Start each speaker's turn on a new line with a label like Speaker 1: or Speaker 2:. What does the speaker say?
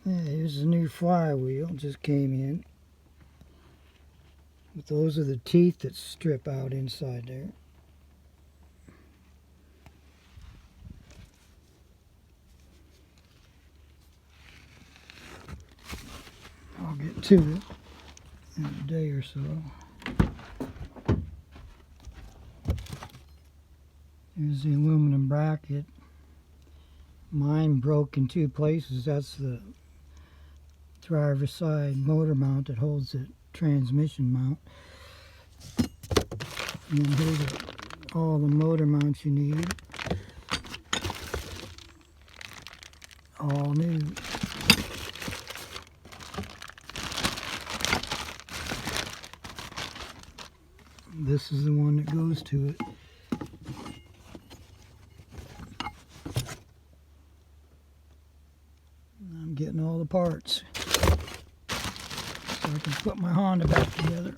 Speaker 1: Yeah, here's the new flywheel, just came in. But those are the teeth that strip out inside there. I'll get to it in a day or so. Here's the aluminum bracket. Mine broke in two places. That's the driver's side motor mount that holds the transmission mount. And then here's all the motor mounts you need. All new. This is the one that goes to it. I'm getting all the parts so I can put my Honda back together.